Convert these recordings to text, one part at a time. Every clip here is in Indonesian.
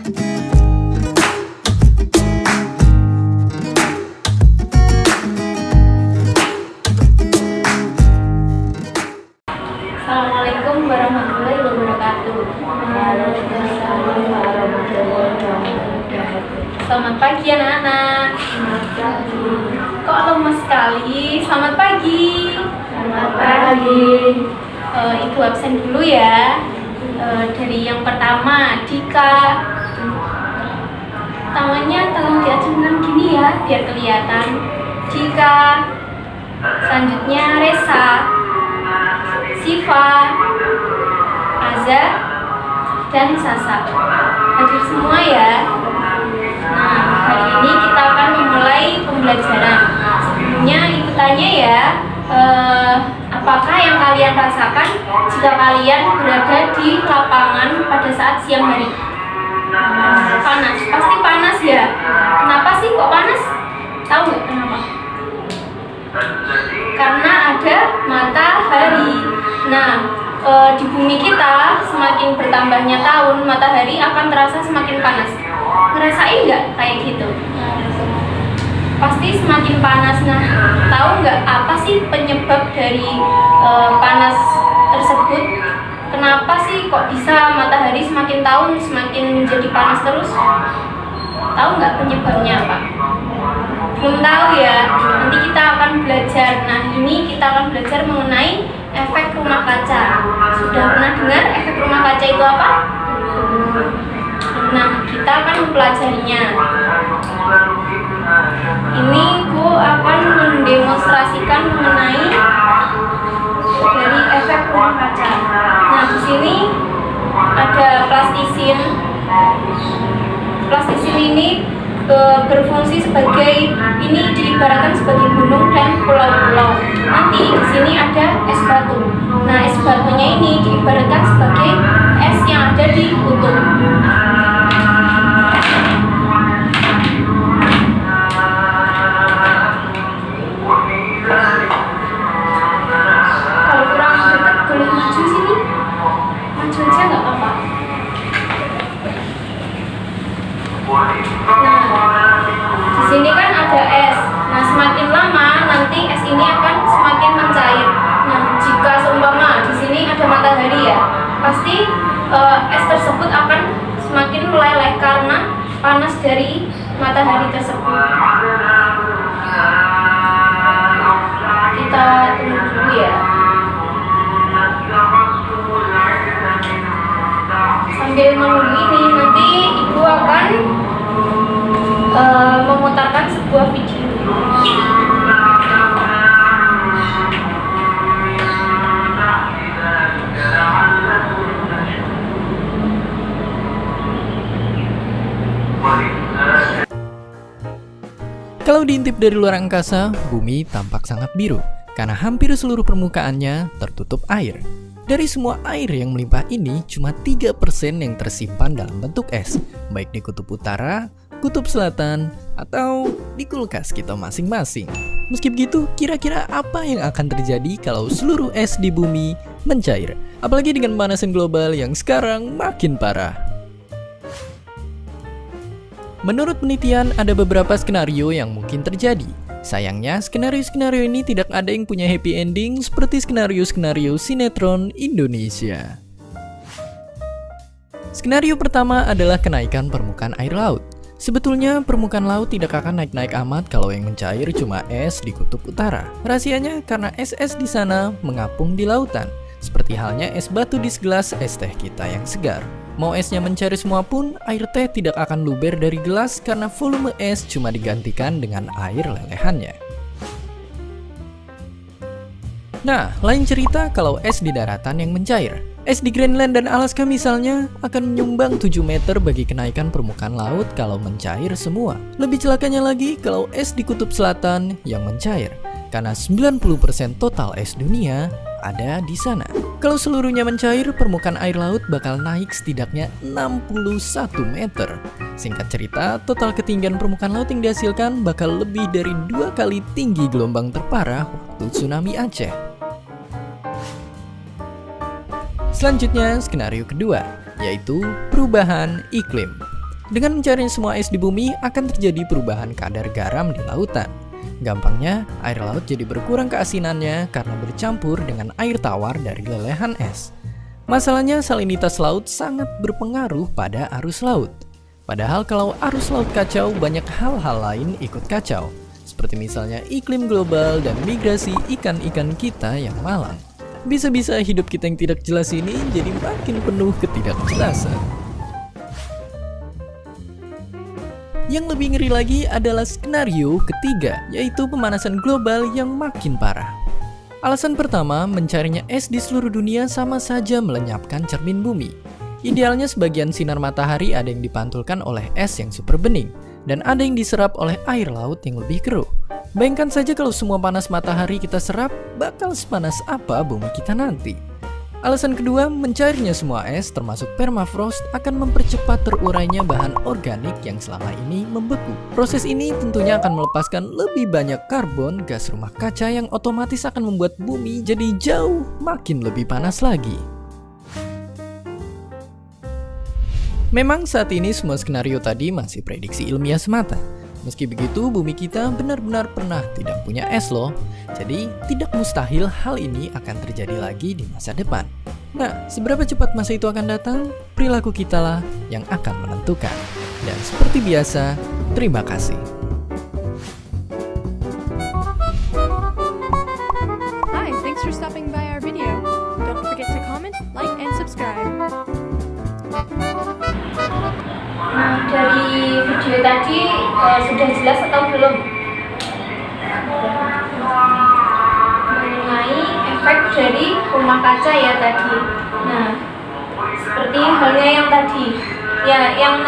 Assalamualaikum warahmatullahi wabarakatuh. Waalaikumsalam warahmatullahi wabarakatuh. Selamat pagi anak-anak. Selamat pagi. Kok lemes sekali? Selamat pagi. Selamat pagi. Ibu absen dulu ya. Dari yang pertama, Dika. Tangannya tolong diacungkan gini ya, biar kelihatan. Dika. Selanjutnya Resa, Siva, Azza, dan Sasa. Hadir semua ya. Nah, hari ini kita akan memulai pembelajaran. Sebelumnya ibu tanya ya, apakah yang kalian rasakan jika kalian berada di lapangan pada saat siang hari? Panas, pasti panas ya. Kenapa sih kok panas? Tahu nggak kenapa? Karena ada matahari. Nah, di bumi kita semakin bertambahnya tahun, matahari akan terasa semakin panas. Ngerasain nggak kayak gitu? Pasti semakin panas. Nah, tahu nggak apa sih penyebab dari panas tersebut? Kenapa sih kok bisa matahari semakin tahun semakin menjadi panas terus? Tahu nggak penyebabnya apa? Belum tahu ya, nanti kita akan belajar. Nah, ini kita akan belajar mengenai efek rumah kaca. Sudah pernah dengar efek rumah kaca itu apa? Nah, kita akan mempelajarinya. Ini Bu akan mendemonstrasikan mengenai dari efek rumah kaca. Nah, di sini ada plastisin. Plastisin ini berfungsi sebagai, ini diibaratkan sebagai gunung dan pulau-pulau. Nanti di sini ada es batu. Nah, es batunya ini diibaratkan sebagai es yang ada di kutub. Kalau kurang dekat boleh maju sini. Maju aja nggak apa-apa. Nah, di sini kan ada es. Nah, semakin lama nanti es ini akan semakin mencair. Nah, jika seumpama di sini ada matahari ya, pasti es tersebut akan semakin meleleh karena panas dari matahari tersebut. Kita tunggu dulu ya. Sambil menunggu ini, nanti ibu akan memutarkan sebuah video. Kalau diintip dari luar angkasa, bumi tampak sangat biru karena hampir seluruh permukaannya tertutup air. Dari semua air yang melimpah ini, cuma 3% yang tersimpan dalam bentuk es, baik di kutub utara, kutub selatan, atau di kulkas kita masing-masing. Meski begitu, kira-kira apa yang akan terjadi kalau seluruh es di bumi mencair? Apalagi dengan pemanasan global yang sekarang makin parah. Menurut penelitian, ada beberapa skenario yang mungkin terjadi. Sayangnya, skenario-skenario ini tidak ada yang punya happy ending seperti skenario-skenario sinetron Indonesia. Skenario pertama adalah kenaikan permukaan air laut. Sebetulnya permukaan laut tidak akan naik-naik amat kalau yang mencair cuma es di kutub utara. Rahasianya karena es-es di sana mengapung di lautan, seperti halnya es batu di segelas es teh kita yang segar. Mau esnya mencair semua pun, air teh tidak akan luber dari gelas karena volume es cuma digantikan dengan air lelehannya. Nah, lain cerita kalau es di daratan yang mencair. Es di Greenland dan Alaska misalnya akan menyumbang 7 meter bagi kenaikan permukaan laut kalau mencair semua. Lebih celakanya lagi kalau es di kutub selatan yang mencair, karena 90% total es dunia ada di sana. Kalau seluruhnya mencair, permukaan air laut bakal naik setidaknya 61 meter. Singkat cerita, total ketinggian permukaan laut yang dihasilkan bakal lebih dari 2 kali tinggi gelombang terparah waktu tsunami Aceh. Selanjutnya, skenario kedua, yaitu perubahan iklim. Dengan mencarinya semua es di bumi, akan terjadi perubahan kadar garam di lautan. Gampangnya, air laut jadi berkurang keasinannya karena bercampur dengan air tawar dari lelehan es. Masalahnya, salinitas laut sangat berpengaruh pada arus laut. Padahal kalau arus laut kacau, banyak hal-hal lain ikut kacau. Seperti misalnya iklim global dan migrasi ikan-ikan kita yang malang. Bisa-bisa hidup kita yang tidak jelas ini jadi makin penuh ketidakjelasan. Yang lebih ngeri lagi adalah skenario ketiga, yaitu pemanasan global yang makin parah. Alasan pertama, mencarinya es di seluruh dunia sama saja melenyapkan cermin bumi. Idealnya sebagian sinar matahari ada yang dipantulkan oleh es yang super bening, dan ada yang diserap oleh air laut yang lebih keruh. Bayangkan saja kalau semua panas matahari kita serap, bakal sepanas apa bumi kita nanti. Alasan kedua, mencarinya semua es termasuk permafrost akan mempercepat terurainya bahan organik yang selama ini membeku. Proses ini tentunya akan melepaskan lebih banyak karbon gas rumah kaca yang otomatis akan membuat bumi jadi jauh makin lebih panas lagi. Memang saat ini semua skenario tadi masih prediksi ilmiah semata. Meski begitu, bumi kita benar-benar pernah tidak punya es loh. Jadi, tidak mustahil hal ini akan terjadi lagi di masa depan. Nah, seberapa cepat masa itu akan datang, perilaku kitalah yang akan menentukan. Dan seperti biasa, terima kasih. Hi, thanks for stopping by our video. Don't forget to comment, like, and subscribe. Nah, dari video tadi sudah jelas atau belum mengenai efek dari rumah kaca ya tadi. Nah, seperti halnya yang tadi, ya yang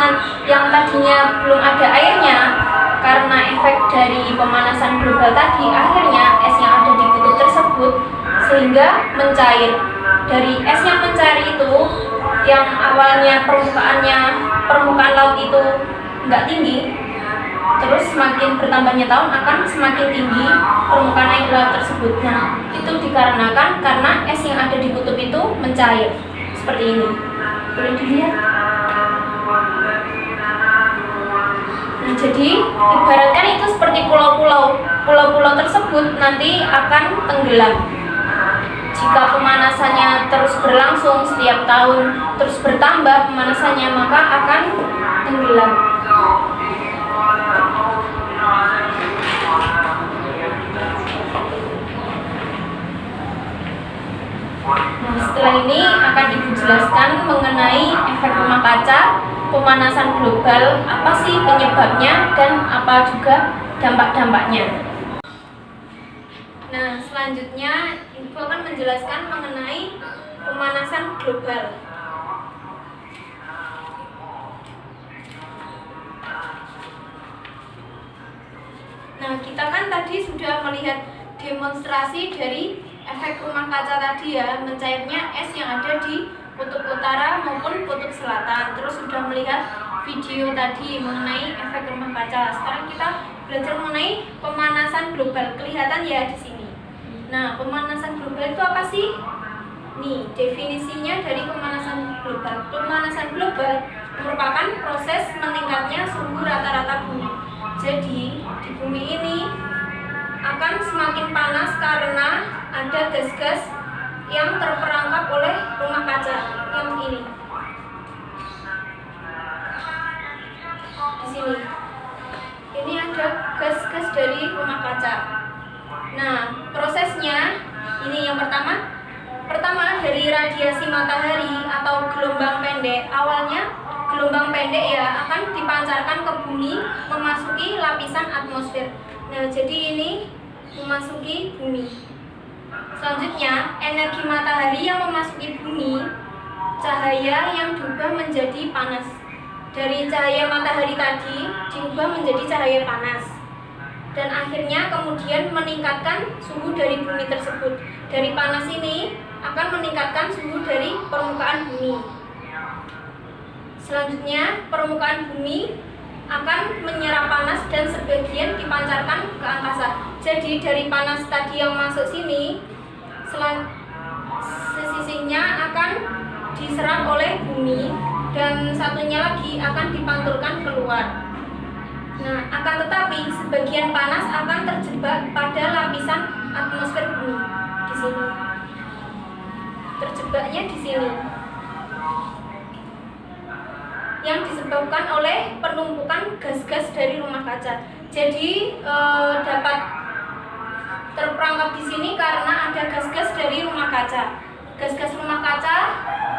tadinya belum ada airnya karena efek dari pemanasan global tadi, akhirnya es yang ada di kutub tersebut sehingga mencair. Dari es yang mencair itu, yang awalnya permukaan laut itu nggak tinggi, terus semakin bertambahnya tahun akan semakin tinggi permukaan air laut tersebut. Nah, itu dikarenakan karena es yang ada di kutub itu mencair seperti ini. Boleh dilihat. Nah, jadi ibaratkan itu seperti pulau-pulau. Pulau-pulau tersebut nanti akan tenggelam. Jika pemanasannya terus berlangsung setiap tahun, terus bertambah pemanasannya, maka akan tenggelam. Nah, setelah ini akan dijelaskan mengenai efek rumah kaca, pemanasan global, apa sih penyebabnya, dan apa juga dampak-dampaknya. Nah, selanjutnya Ibu akan menjelaskan mengenai pemanasan global. Nah, kita kan tadi sudah melihat demonstrasi dari efek rumah kaca tadi ya, mencairnya es yang ada di kutub utara maupun kutub selatan. Terus sudah melihat video tadi mengenai efek rumah kaca. Sekarang kita belajar mengenai pemanasan global. Kelihatan ya di sini. Nah, pemanasan global itu apa sih? Nih, definisinya dari pemanasan global. Pemanasan global merupakan proses meningkatnya suhu rata-rata bumi. Jadi, di bumi ini akan semakin panas karena ada gas-gas yang terperangkap oleh rumah kaca yang ini. Di sini. Ini ada gas-gas dari rumah kaca. Nah, prosesnya ini yang pertama dari radiasi matahari atau gelombang pendek. Awalnya gelombang pendek ya akan dipancarkan ke bumi memasuki lapisan atmosfer. Nah, jadi ini memasuki bumi. Selanjutnya, energi matahari yang memasuki bumi, cahaya yang diubah menjadi panas. Dari cahaya matahari tadi diubah menjadi cahaya panas. Dan akhirnya kemudian meningkatkan suhu dari bumi tersebut. Dari panas ini akan meningkatkan suhu dari permukaan bumi. Selanjutnya, permukaan bumi akan menyerap panas dan sebagian dipancarkan ke angkasa. Jadi dari panas tadi yang masuk sini, sisanya akan diserap oleh bumi dan satunya lagi akan dipantulkan keluar. Nah, akan tetapi sebagian panas akan terjebak pada lapisan atmosfer bumi di sini. Terjebaknya di sini. Yang disebabkan oleh penumpukan gas-gas dari rumah kaca. Jadi dapat terperangkap di sini karena ada gas-gas dari rumah kaca. Gas-gas rumah kaca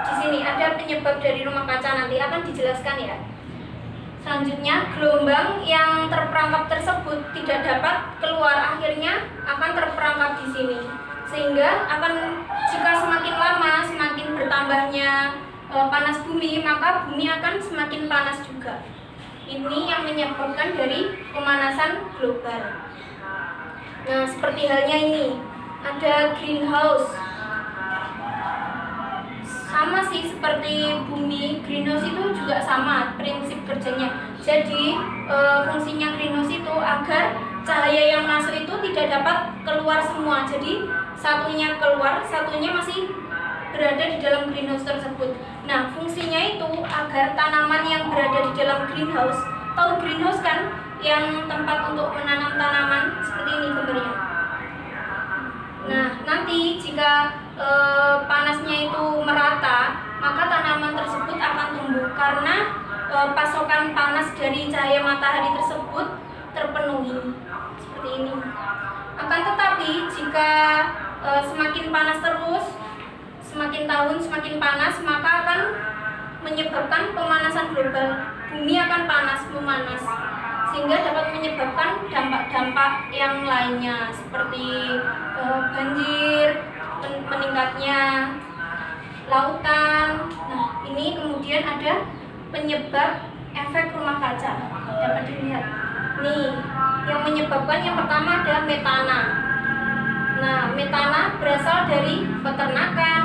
di sini ada penyebab dari rumah kaca, nanti akan dijelaskan ya. Selanjutnya, gelombang yang terperangkap tersebut tidak dapat keluar, akhirnya akan terperangkap di sini. Sehingga jika semakin lama semakin bertambahnya panas bumi, maka bumi akan semakin panas juga. Ini yang menyebabkan dari pemanasan global. Nah, seperti halnya ini, ada greenhouse. Sama sih seperti bumi, greenhouse itu juga sama prinsip kerjanya. Jadi fungsinya greenhouse itu agar cahaya yang masuk itu tidak dapat keluar semua. Jadi satunya keluar, satunya masih berada di dalam greenhouse tersebut. Nah, fungsinya itu agar tanaman yang berada di dalam greenhouse, tahu greenhouse kan, yang tempat untuk menanam tanaman, seperti ini gambarnya. Nah, nanti jika panasnya itu merata, maka tanaman tersebut akan tumbuh karena pasokan panas dari cahaya matahari tersebut terpenuhi, seperti ini. Akan tetapi jika semakin panas terus, semakin tahun semakin panas, maka akan menyebabkan pemanasan global. Bumi akan panas, memanas, sehingga dapat menyebabkan dampak-dampak yang lainnya seperti banjir, meningkatnya lautan. Nah, ini kemudian ada penyebab efek rumah kaca, dapat dilihat nih. Yang menyebabkan yang pertama ada metana. Nah, metana berasal dari peternakan,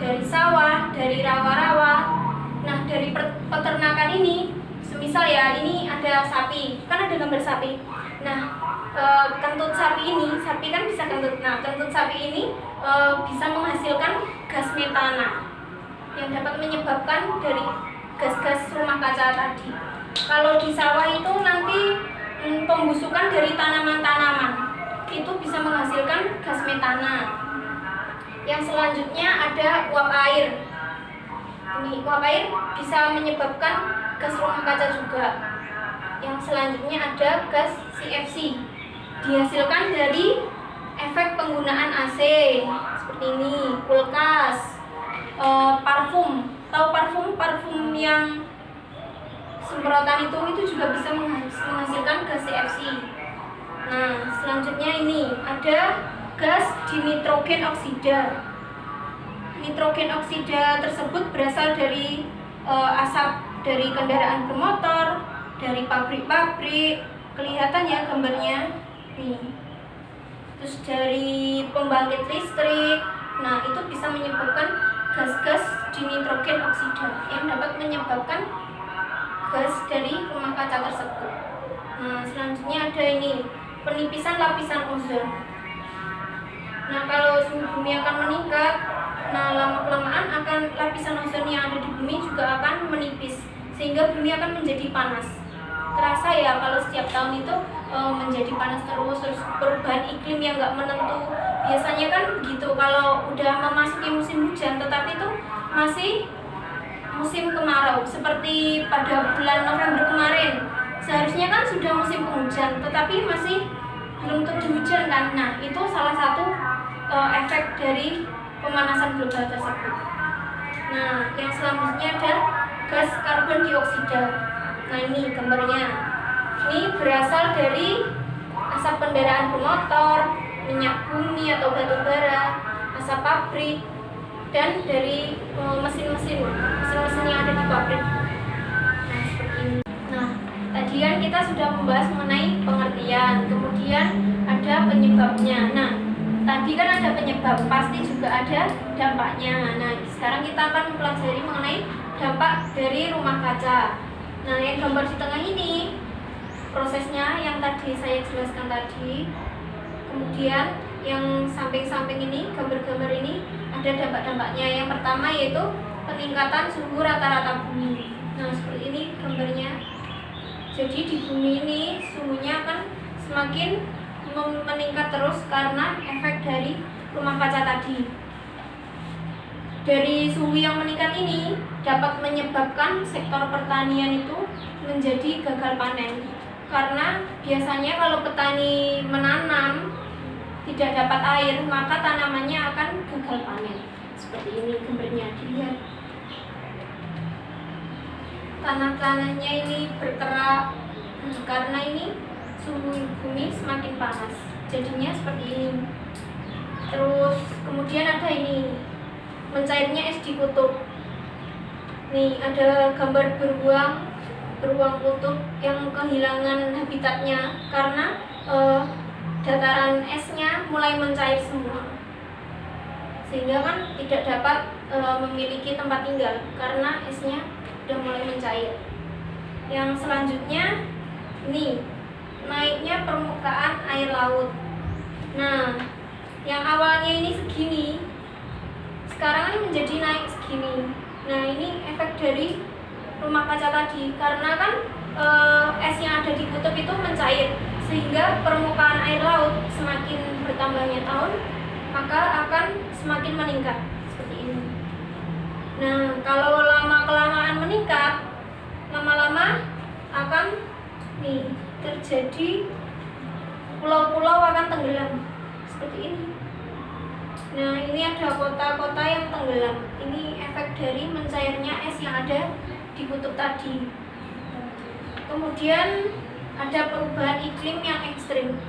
dari sawah, dari rawa-rawa. Nah, dari peternakan ini, semisal ya, ini ada sapi, kan ada gambar sapi. Nah, kentut sapi ini, sapi kan bisa kentut. Nah, kentut sapi ini bisa menghasilkan gas metana yang dapat menyebabkan dari gas-gas rumah kaca tadi. Kalau di sawah itu nanti pembusukan dari tanaman-tanaman itu bisa menghasilkan gas metana. Yang selanjutnya ada uap air. Ini uap air bisa menyebabkan gas rumah kaca juga. Yang selanjutnya ada gas CFC, dihasilkan dari efek penggunaan AC seperti ini, kulkas, parfum. Tahu parfum yang semprotan itu juga bisa menghasilkan gas CFC. Nah, selanjutnya ini ada gas dinitrogen oksida. Nitrogen oksida tersebut berasal dari asap dari kendaraan bermotor, dari pabrik-pabrik, kelihatan ya gambarnya nih. Terus dari pembangkit listrik. Nah, itu bisa menyebabkan gas-gas dinitrogen oksida yang dapat menyebabkan gas dari rumah kaca tersebut. Nah, selanjutnya ada ini, penipisan lapisan ozon. Nah, kalau suhu bumi akan meningkat, nah lama-kelamaan akan lapisan ozon yang ada di bumi juga akan menipis, sehingga bumi akan menjadi panas. Terasa ya kalau setiap tahun itu menjadi panas terus perubahan iklim yang nggak menentu. Biasanya kan begitu kalau udah memasuki musim hujan, tetapi itu masih musim kemarau. Seperti pada bulan November kemarin, seharusnya kan sudah musim penghujan, tetapi masih belum turun hujan kan. Nah, itu salah satu efek dari pemanasan global tersebut. Nah, yang selanjutnya ada gas karbon dioksida. Nah, ini gambarnya. Ini berasal dari asap kendaraan bermotor, minyak bumi atau batu bara, asap pabrik, dan dari mesin-mesin yang ada di pabrik. Nah, seperti ini. Nah, tadi kan kita sudah membahas mengenai pengertian, kemudian ada penyebabnya. Nah, tadi kan ada penyebab, pasti juga ada dampaknya. Nah, sekarang kita akan mempelajari mengenai dampak dari rumah kaca. Nah, yang gambar di tengah ini prosesnya yang tadi saya jelaskan tadi. Kemudian yang samping-samping ini, gambar-gambar ini ada dampak-dampaknya. Yang pertama yaitu peningkatan suhu rata-rata bumi. Nah, seperti ini gambarnya. Jadi di bumi ini suhunya akan semakin meningkat terus karena efek dari rumah kaca tadi. Dari suhu yang meningkat ini dapat menyebabkan sektor pertanian itu menjadi gagal panen. Karena biasanya kalau petani menanam tidak dapat air, maka tanamannya akan gagal panen. Seperti ini gambarnya, dilihat. Tanah-tanahnya ini berkerak karena ini suhu bumi semakin panas, jadinya seperti ini. Terus kemudian ada ini, mencairnya es di kutub. Nih ada gambar beruang kutub yang kehilangan habitatnya karena dataran esnya mulai mencair semua, sehingga kan tidak dapat memiliki tempat tinggal karena esnya sudah mulai mencair. Yang selanjutnya ini naiknya permukaan air laut. Nah, yang awalnya ini segini, sekarang ini menjadi naik segini. Nah, ini efek dari rumah kaca tadi, karena kan es yang ada di kutub itu mencair, sehingga permukaan air laut semakin bertambahnya tahun maka akan semakin meningkat seperti ini. Nah, kalau lama-kelamaan meningkat, lama-lama akan terjadi pulau-pulau akan tenggelam seperti ini. Nah, ini ada kota-kota yang tenggelam. Ini efek dari mencairnya es yang ada di kutub tadi. Kemudian ada perubahan iklim yang ekstrim.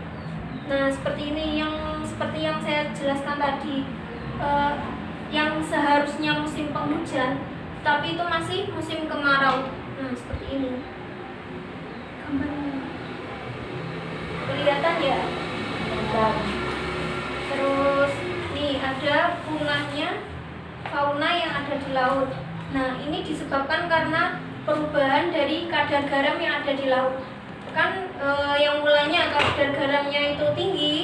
Nah, seperti ini, seperti yang saya jelaskan tadi, yang seharusnya musim penghujan, tapi itu masih musim kemarau. Nah, seperti ini gambarnya. Kelihatan ya? Terus nih ada bunganya fauna yang ada di laut. Nah, ini disebabkan karena perubahan dari kadar garam yang ada di laut. Kan yang mulanya kadar garamnya itu tinggi,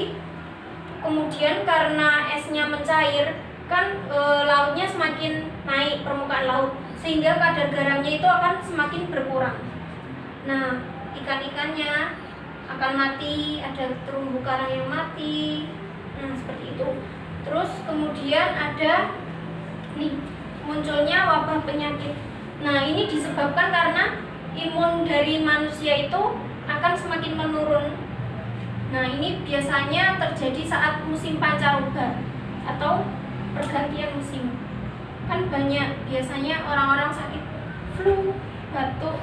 kemudian karena esnya mencair, kan lautnya semakin naik permukaan laut, sehingga kadar garamnya itu akan semakin berkurang. Nah, ikan-ikannya akan mati, ada terumbu karang yang mati. Nah, seperti itu. Terus kemudian ada munculnya wabah penyakit. Nah, ini disebabkan karena imun dari manusia itu akan semakin menurun. Nah, ini biasanya terjadi saat musim pancaroba atau pergantian musim. Kan banyak biasanya orang-orang sakit flu, batuk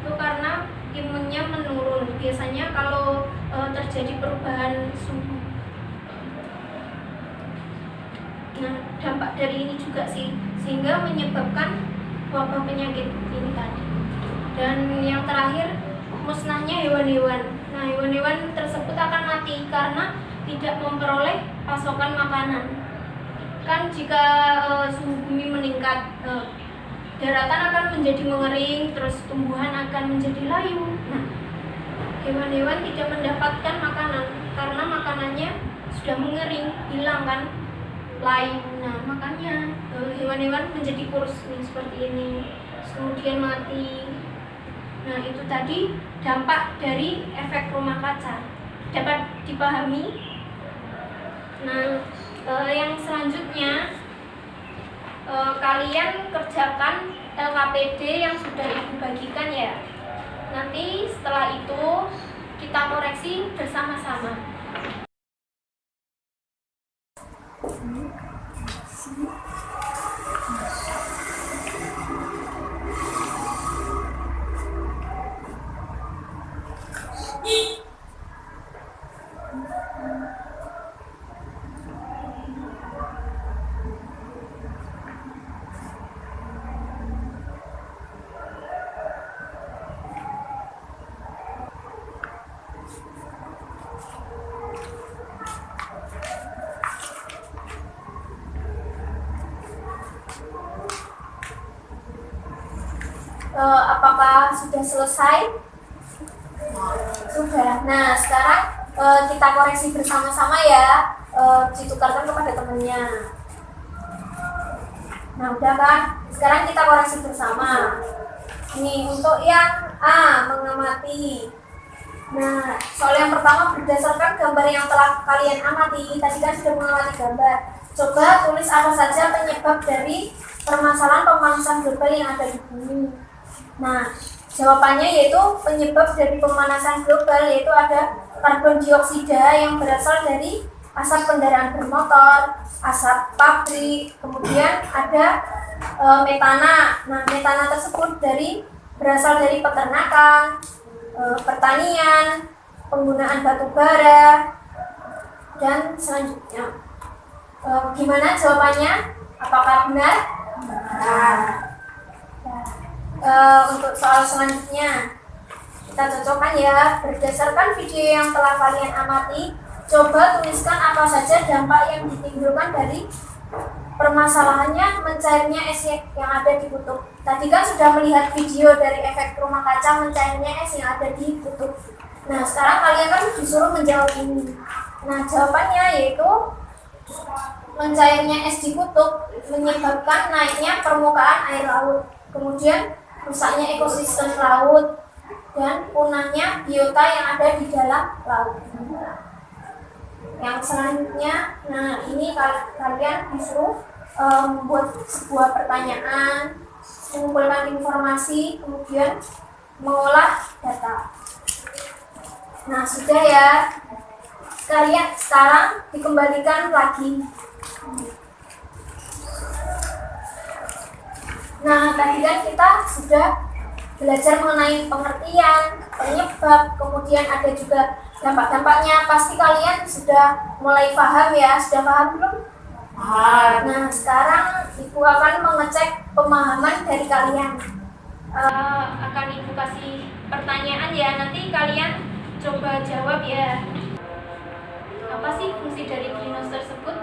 itu karena imunnya menurun. Biasanya kalau terjadi perubahan suhu. Nah, dampak dari ini juga sih, sehingga menyebabkan wabah penyakit ini tadi. Dan yang terakhir, musnahnya hewan-hewan. Nah, hewan-hewan tersebut akan mati karena tidak memperoleh pasokan makanan. Kan jika suhu bumi meningkat, daratan akan menjadi mengering, terus tumbuhan akan menjadi layu. Nah, hewan-hewan tidak mendapatkan makanan karena makanannya sudah mengering, hilang kan, layu. Nah, makanya hewan-hewan menjadi kurus seperti ini, kemudian mati. Nah, itu tadi dampak dari efek rumah kaca. Dapat dipahami? Nah, yang selanjutnya kalian kerjakan LKPD yang sudah ibu bagikan ya. Nanti setelah itu kita koreksi bersama-sama. Apakah sudah selesai? Sudah. Nah, sekarang kita koreksi bersama-sama ya. Ditukarkan kepada temannya. Nah, udah kan? Sekarang kita koreksi bersama. Nih, untuk yang A, mengamati. Nah, soal yang pertama berdasarkan gambar yang telah kalian amati, tadi kan sudah mengamati gambar. Coba tulis apa saja penyebab dari permasalahan pemanasan global yang ada di bumi. Nah, jawabannya yaitu penyebab dari pemanasan global yaitu ada karbon dioksida yang berasal dari asap kendaraan bermotor, asap pabrik, kemudian ada metana. Nah, metana tersebut berasal dari peternakan, pertanian, penggunaan batu bara, dan selanjutnya. Gimana jawabannya? Apakah benar? Benar. Untuk soal selanjutnya, kita cocokkan ya. Berdasarkan video yang telah kalian amati, coba tuliskan apa saja dampak yang ditimbulkan dari permasalahannya mencairnya es yang ada di kutub. Tadi kan sudah melihat video dari efek rumah kaca mencairnya es yang ada di kutub. Nah, sekarang kalian kan disuruh menjawab ini. Nah, jawabannya yaitu mencairnya es di kutub menyebabkan naiknya permukaan air laut, kemudian rusaknya ekosistem laut, dan punahnya biota yang ada di dalam laut. Yang selanjutnya, nah ini kalian disuruh membuat sebuah pertanyaan, mengumpulkan informasi, kemudian mengolah data. Nah, sudah ya. Kalian sekarang dikembalikan lagi. Nah, tadi kan kita sudah belajar mengenai pengertian, penyebab, kemudian ada juga dampak-dampaknya. Pasti kalian sudah mulai paham ya, sudah paham belum? Paham. Nah, sekarang Ibu akan mengecek pemahaman dari kalian. Akan Ibu kasih pertanyaan ya, nanti kalian coba jawab ya. Apa sih fungsi dari greenhouse tersebut?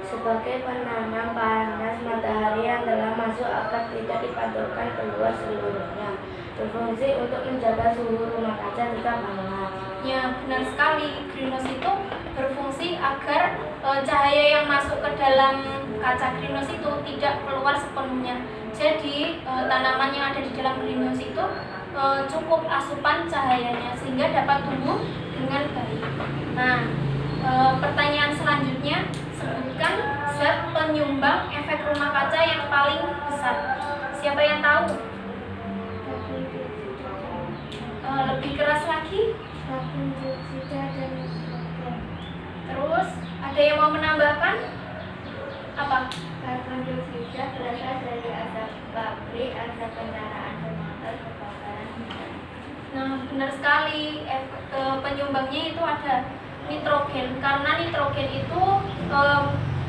Sebagai penanam panas matahari yang telah masuk agar tidak dipantulkan keluar seluruhnya. Berfungsi untuk menjaga suhu rumah kaca tetap hangat. Ya, benar sekali. Greenhouse itu berfungsi agar cahaya yang masuk ke dalam kaca greenhouse itu tidak keluar sepenuhnya. Jadi tanaman yang ada di dalam greenhouse itu cukup asupan cahayanya sehingga dapat tumbuh dengan baik. Nah, pertanyaan selanjutnya, sebutkan zat penyumbang efek rumah kaca yang paling besar. Siapa yang tahu? Lebih keras lagi? Karbon dioksida dan oksigen. Terus, ada yang mau menambahkan? Apa? Karbon dioksida berasal dari asap pabrik, asap kendaraan bermotor, kebakaran hutan. Nah, benar sekali. Penyumbangnya itu ada nitrogen, karena nitrogen itu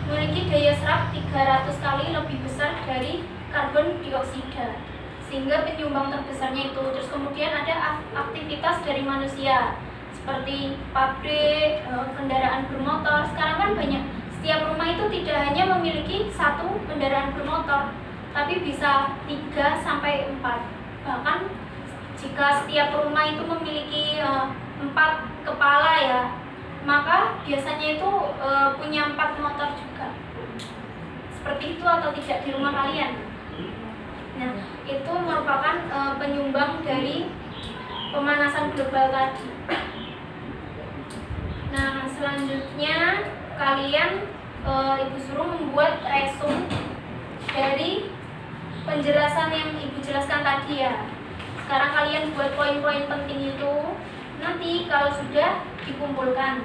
memiliki daya serap 300 kali lebih besar dari karbon dioksida, sehingga penyumbang terbesarnya itu. Terus kemudian ada aktivitas dari manusia seperti pabrik, kendaraan bermotor. Sekarang kan banyak, setiap rumah itu tidak hanya memiliki satu kendaraan bermotor, tapi bisa 3 sampai 4. Bahkan jika setiap rumah itu memiliki 4 kepala ya, maka biasanya itu punya 4 motor juga. Seperti itu atau tidak di rumah kalian? Nah, itu merupakan penyumbang dari pemanasan global tadi. Nah, selanjutnya kalian Ibu suruh membuat resume dari penjelasan yang Ibu jelaskan tadi ya. Sekarang kalian buat poin-poin penting itu, nanti kalau sudah dikumpulkan.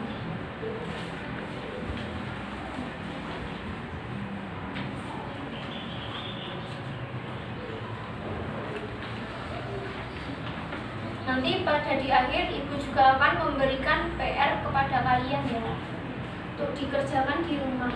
Nanti pada di akhir Ibu juga akan memberikan PR kepada kalian ya, untuk dikerjakan di rumah.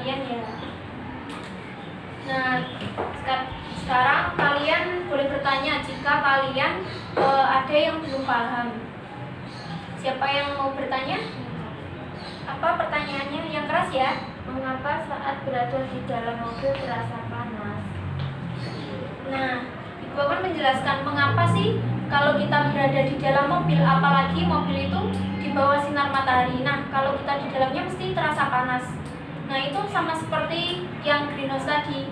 kalian ya. Nah, sekarang kalian boleh bertanya jika kalian ada yang belum paham. Siapa yang mau bertanya? Apa pertanyaannya? Yang keras ya. Mengapa saat berada di dalam mobil terasa panas? Nah, Ibu akan menjelaskan mengapa sih kalau kita berada di dalam mobil, apalagi mobil itu di bawah sinar matahari. Nah, kalau kita di dalamnya mesti terasa panas. Nah, itu sama seperti yang greenhouse tadi.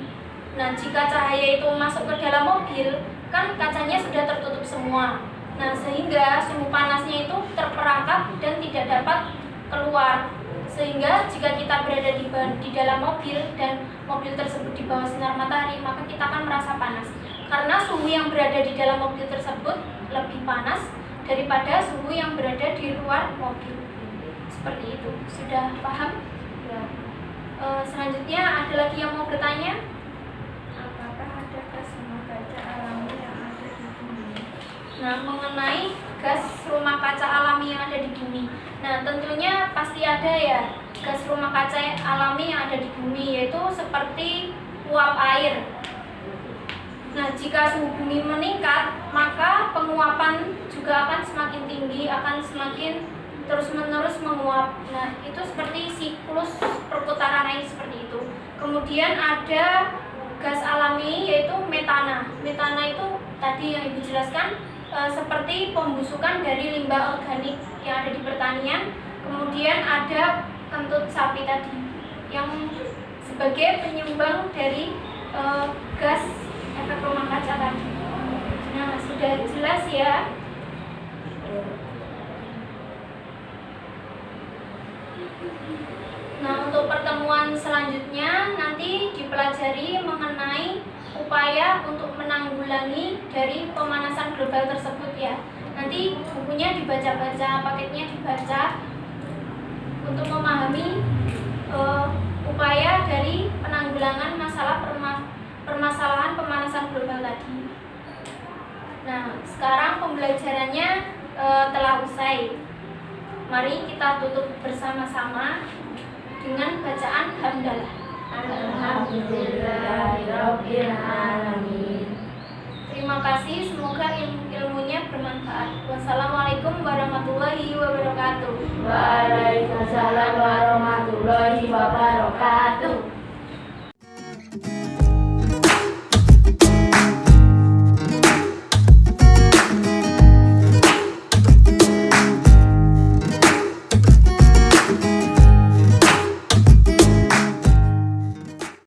Nah, jika cahaya itu masuk ke dalam mobil, kan kacanya sudah tertutup semua. Nah, sehingga suhu panasnya itu terperangkap dan tidak dapat keluar. Sehingga jika kita berada di dalam mobil dan mobil tersebut di bawah sinar matahari, maka kita akan merasa panas. Karena suhu yang berada di dalam mobil tersebut lebih panas daripada suhu yang berada di luar mobil. Seperti itu. Sudah paham? Ya. Selanjutnya ada lagi yang mau bertanya? Apakah ada gas rumah kaca alami yang ada di bumi? Nah, mengenai gas rumah kaca alami yang ada di bumi. Nah, tentunya pasti ada ya gas rumah kaca alami yang ada di bumi, yaitu seperti uap air. Nah, jika suhu bumi meningkat, maka penguapan juga akan semakin tinggi, akan semakin terus-menerus menguap. Nah, itu seperti siklus perputaran air seperti itu. Kemudian ada gas alami yaitu metana. Metana itu tadi yang Ibu jelaskan seperti pembusukan dari limbah organik yang ada di pertanian. Kemudian ada kentut sapi tadi yang sebagai penyumbang dari gas efek rumah kaca tadi. Nah, sudah jelas ya. Nah, untuk pertemuan selanjutnya nanti dipelajari mengenai upaya untuk menanggulangi dari pemanasan global tersebut ya. Nanti bukunya dibaca-baca, paketnya dibaca untuk memahami upaya dari penanggulangan permasalahan pemanasan global tadi. Nah, sekarang pembelajarannya telah usai. Mari kita tutup bersama-sama dengan bacaan hamdalah. Alhamdulillahirabbil alamin. Terima kasih, semoga ilmunya bermanfaat. Wassalamualaikum warahmatullahi wabarakatuh. Waalaikumsalam warahmatullahi wabarakatuh.